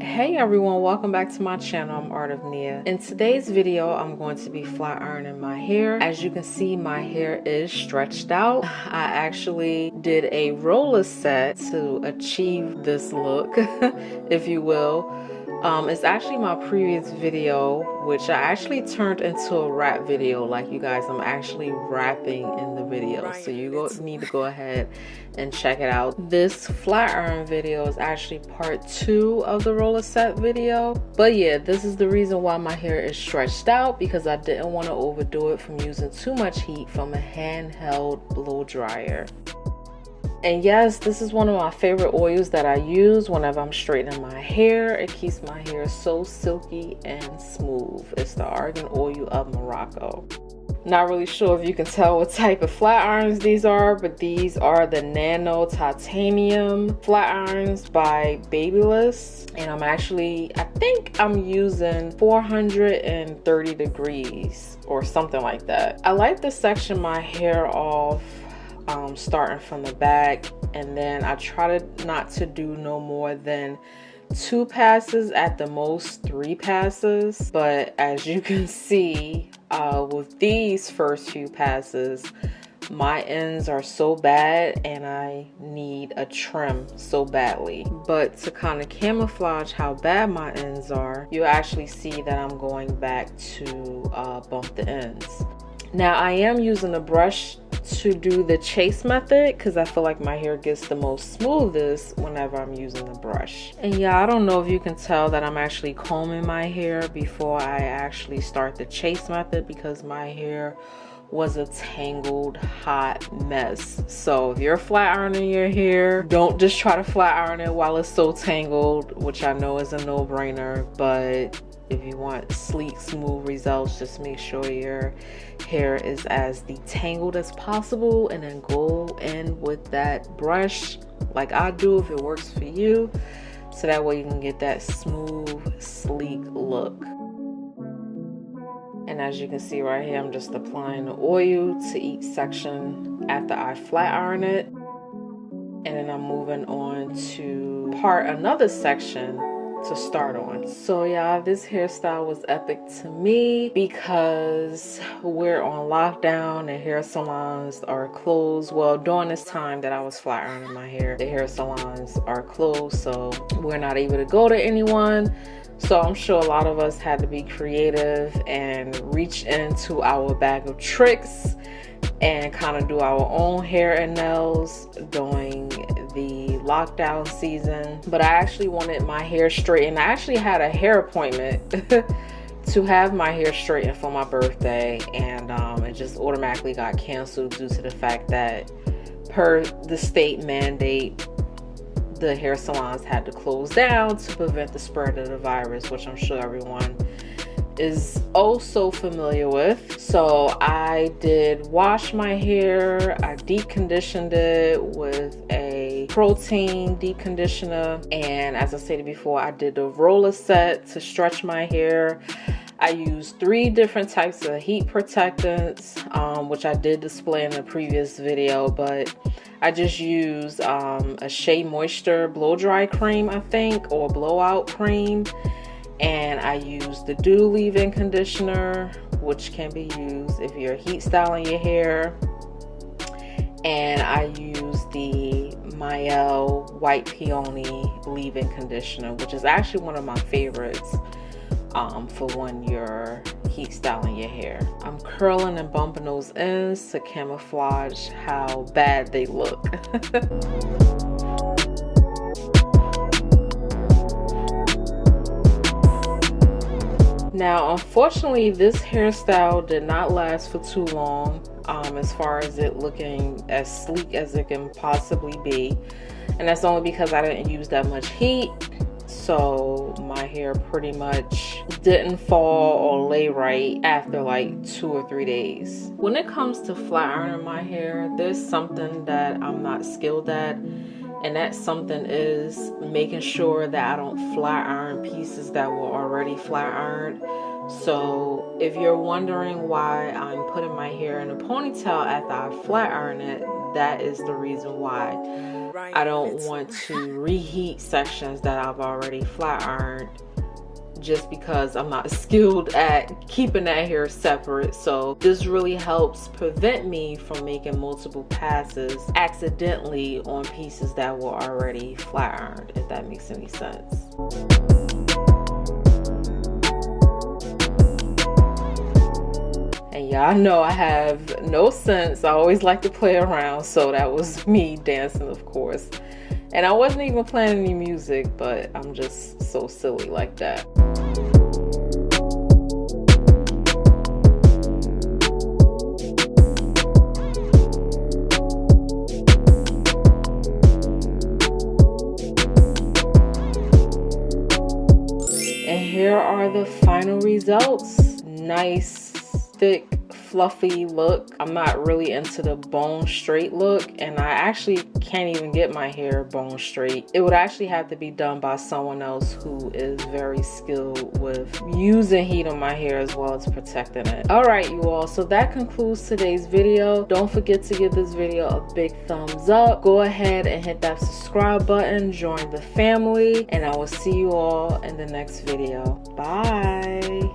Hey everyone, welcome back to my channel. I'm Art of Nia. In today's video, I'm going to be flat ironing my hair. As you can see, my hair is stretched out. I actually did a roller set to achieve this look, if you will. It's actually my previous video, which I actually turned into a rap video. Like you guys, I'm actually rapping in the video, so you need to go ahead and check it out. This flat iron video is actually part 2 of the roller set video. But yeah, this is the reason why my hair is stretched out, because I didn't want to overdo it from using too much heat from a handheld blow dryer. And yes, this is one of my favorite oils that I use whenever I'm straightening my hair. It keeps my hair so silky and smooth. It's the Argan Oil of Morocco. Not really sure if you can tell what type of flat irons these are, but these are the Nano Titanium flat irons by BaBylissPRO. And I think I'm using 430 degrees or something like that. I like to section my hair off starting from the back, and then I try to not to do no more than 2 passes, at the most 3 passes. But as you can see, with these first few passes, my ends are so bad and I need a trim so badly. But to kind of camouflage how bad my ends are, you actually see that I'm going back to bump the ends. Now I am using a brush to do the chase method, because I feel like my hair gets the most smoothest whenever I'm using the brush. And yeah, I don't know if you can tell that I'm actually combing my hair before I actually start the chase method, because my hair was a tangled hot mess. So if you're flat ironing your hair, don't just try to flat iron it while it's so tangled, which I know is a no-brainer. But if you want sleek, smooth results, just make sure your hair is as detangled as possible, and then go in with that brush like I do if it works for you, so that way you can get that smooth, sleek look. And as you can see right here, I'm just applying the oil to each section after I flat iron it, and then I'm moving on to another section to start on. So yeah, this hairstyle was epic to me because we're on lockdown and hair salons are closed. Well, during this time that I was flat ironing my hair, the hair salons are closed, so we're not able to go to anyone. So I'm sure a lot of us had to be creative and reach into our bag of tricks and kind of do our own hair and nails during the lockdown season. But I actually wanted my hair straightened. I actually had a hair appointment to have my hair straightened for my birthday, and it just automatically got canceled due to the fact that, per the state mandate, the hair salons had to close down to prevent the spread of the virus, which I'm sure everyone is also familiar with. So I did wash my hair. I deep conditioned it with a protein deep conditioner, and as I stated before, I did a roller set to stretch my hair. I used 3 different types of heat protectants, which I did display in the previous video, but I just used a Shea moisture blow dry cream, I think, or blowout cream. And I used the Doux leave-in conditioner, which can be used if you're heat styling your hair. And I used the Mielle white Peony leave-in conditioner, which is actually one of my favorites for when you're heat styling your hair. I'm curling and bumping those ends to camouflage how bad they look. Now, unfortunately, this hairstyle did not last for too long, as far as it looking as sleek as it can possibly be. And that's only because I didn't use that much heat. So my hair pretty much didn't fall or lay right after like 2 or 3 days. When it comes to flat ironing my hair, there's something that I'm not skilled at. And that something is making sure that I don't flat iron pieces that were already flat ironed. So if you're wondering why I'm putting my hair in a ponytail after I flat iron it, that is the reason why. I don't want to reheat sections that I've already flat ironed, just because I'm not skilled at keeping that hair separate. So this really helps prevent me from making multiple passes accidentally on pieces that were already flat ironed, if that makes any sense. And y'all know I have no sense. I always like to play around, so that was me dancing, of course. And I wasn't even playing any music, but I'm just so silly like that. And here are the final results. Nice, thick, fluffy look. I'm not really into the bone straight look, and I actually can't even get my hair bone straight. It would actually have to be done by someone else who is very skilled with using heat on my hair as well as protecting it. All right, you all, so that concludes today's video. Don't forget to give this video a big thumbs up. Go ahead and hit that subscribe button, join the family, and I will see you all in the next video. Bye.